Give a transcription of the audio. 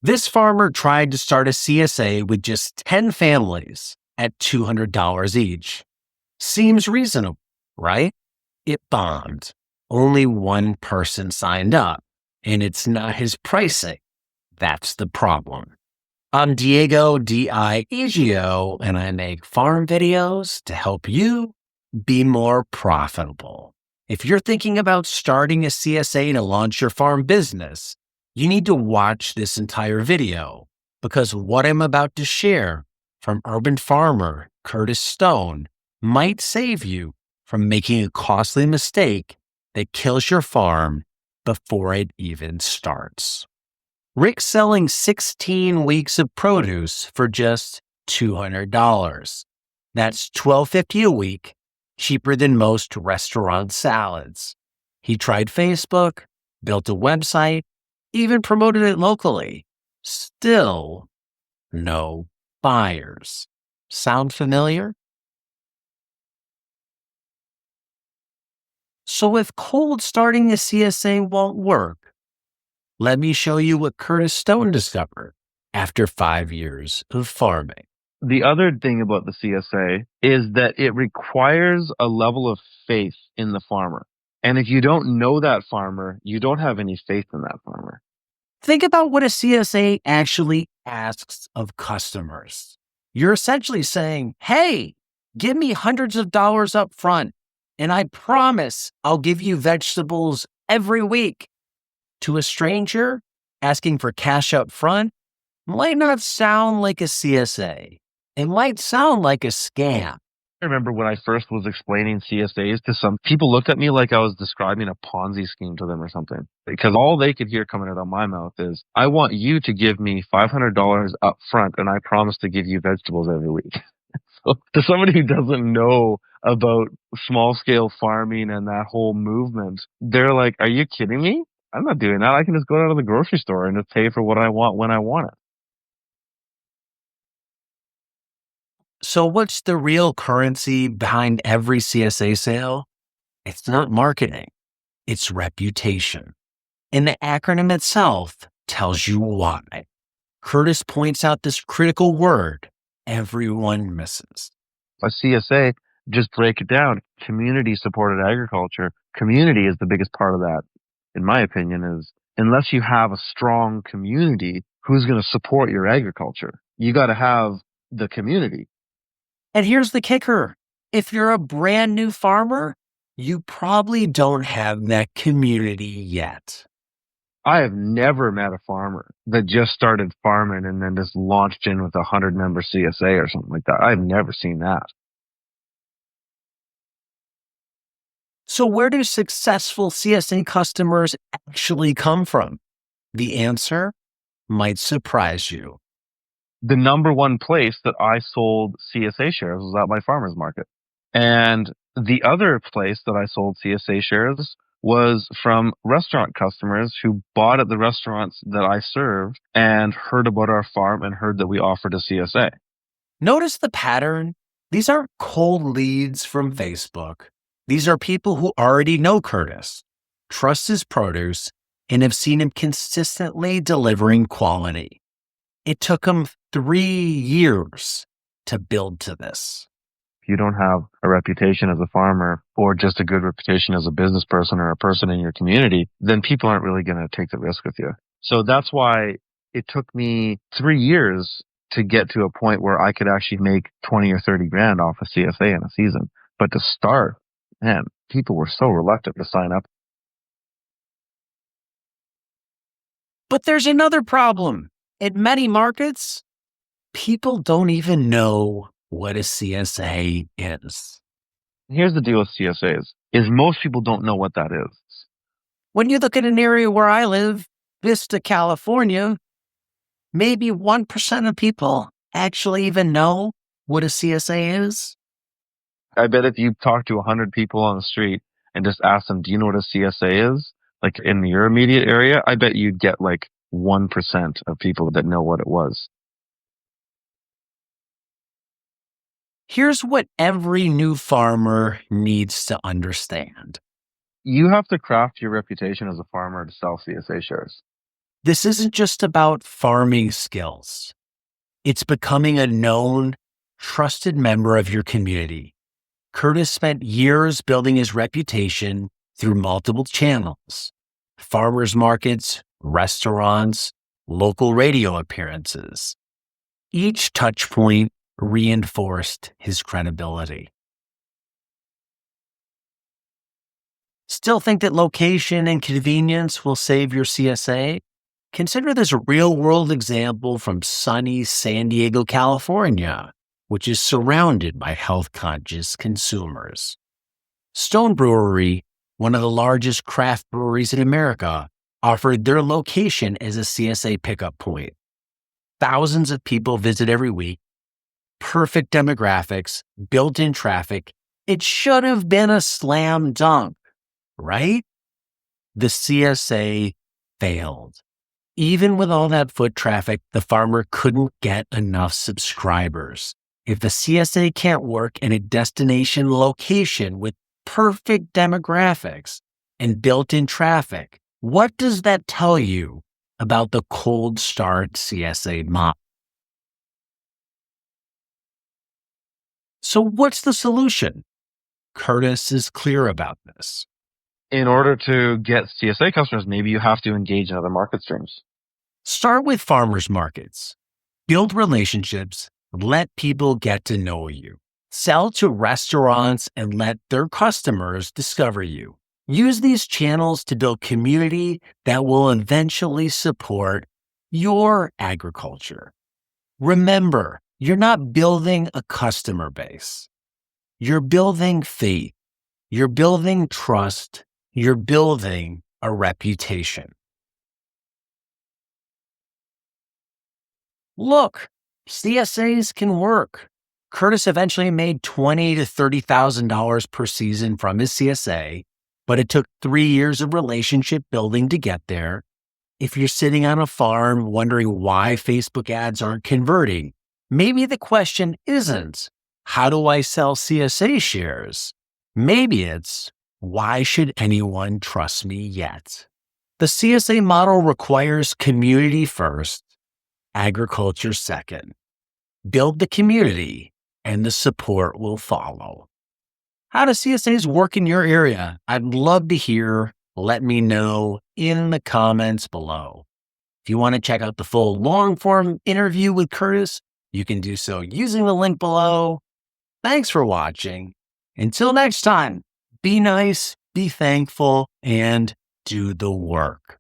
This farmer tried to start a CSA with just 10 families at $200 each. Seems reasonable, right? It bombed. Only one person signed up, and it's not his pricing. That's the problem. I'm Diego D.I.Egio, and I make farm videos to help you be more profitable. If you're thinking about starting a CSA to launch your farm business, you need to watch this entire video because what I'm about to share from urban farmer Curtis Stone might save you from making a costly mistake that kills your farm before it even starts. Rick's selling 16 weeks of produce for just $200. That's $12.50 a week, cheaper than most restaurant salads. He tried Facebook, built a website, even promoted it locally. Still, no buyers. Sound familiar? So if cold starting a CSA won't work, let me show you what Curtis Stone discovered after 5 years of farming. The other thing about the CSA is that it requires a level of faith in the farmer. And if you don't know that farmer, you don't have any faith in that farmer. Think about what a CSA actually asks of customers. You're essentially saying, hey, give me hundreds of dollars up front, and I promise I'll give you vegetables every week. To a stranger, asking for cash up front might not sound like a CSA. It might sound like a scam. I remember when I first was explaining CSAs to some people, looked at me like I was describing a Ponzi scheme to them or something, because all they could hear coming out of my mouth is, I want you to give me $500 up front and I promise to give you vegetables every week. So to somebody who doesn't know about small scale farming and that whole movement, they're like, are you kidding me? I'm not doing that. I can just go down to the grocery store and just pay for what I want when I want it. So what's the real currency behind every CSA sale? It's not marketing, it's reputation. And the acronym itself tells you why. Curtis points out this critical word everyone misses. A CSA, just break it down. Community supported agriculture. Community is the biggest part of that, in my opinion, is unless you have a strong community, who's going to support your agriculture? You got to have the community. And here's the kicker. If you're a brand new farmer, you probably don't have that community yet. I have never met a farmer that just started farming and then just launched in with a 100-member CSA or something like that. I've never seen that. So where do successful CSA customers actually come from? The answer might surprise you. The number one place that I sold CSA shares was at my farmer's market. And the other place that I sold CSA shares was from restaurant customers who bought at the restaurants that I served and heard about our farm and heard that we offered a CSA. Notice the pattern. These aren't cold leads from Facebook. These are people who already know Curtis, trust his produce, and have seen him consistently delivering quality. It took him 3 years to build to this. If you don't have a reputation as a farmer or just a good reputation as a business person or a person in your community, then people aren't really going to take the risk with you. So that's why it took me 3 years to get to a point where I could actually make 20 or 30 grand off a CSA in a season. But to start, man, people were so reluctant to sign up. But there's another problem. In many markets, people don't even know what a CSA is. Here's the deal with CSAs, is most people don't know what that is. When you look at an area where I live, Vista, California, maybe 1% of people actually even know what a CSA is. I bet if you talk to 100 people on the street and just ask them, do you know what a CSA is? Like in your immediate area, I bet you'd get like 1% of people that know what it was. Here's what every new farmer needs to understand. You have to craft your reputation as a farmer to sell CSA shares. This isn't just about farming skills. It's becoming a known, trusted member of your community. Curtis spent years building his reputation through multiple channels: farmers markets, restaurants, local radio appearances. Each touch point reinforced his credibility. Still think that location and convenience will save your CSA? Consider this real-world example from sunny San Diego, California, which is surrounded by health-conscious consumers. Stone Brewery, one of the largest craft breweries in America, offered their location as a CSA pickup point. Thousands of people visit every week, perfect demographics, built-in traffic. It should have been a slam dunk, right? The CSA failed. Even with all that foot traffic, the farmer couldn't get enough subscribers. If the CSA can't work in a destination location with perfect demographics and built-in traffic, what does that tell you about the cold start CSA model? So what's the solution? Curtis is clear about this. In order to get CSA customers, maybe you have to engage in other market streams. Start with farmers markets. Build relationships. Let people get to know you. Sell to restaurants and let their customers discover you. Use these channels to build community that will eventually support your agriculture. Remember, you're not building a customer base. You're building faith. You're building trust. You're building a reputation. Look, CSAs can work. Curtis eventually made $20,000 to $30,000 per season from his CSA, but it took 3 years of relationship building to get there. If you're sitting on a farm wondering why Facebook ads aren't converting, maybe the question isn't, how do I sell CSA shares? Maybe it's, why should anyone trust me yet? The CSA model requires community first, agriculture second. Build the community, and the support will follow. How do CSAs work in your area? I'd love to hear. Let me know in the comments below. If you want to check out the full long-form interview with Curtis, you can do so using the link below. Thanks for watching. Until next time, be nice, be thankful, and do the work.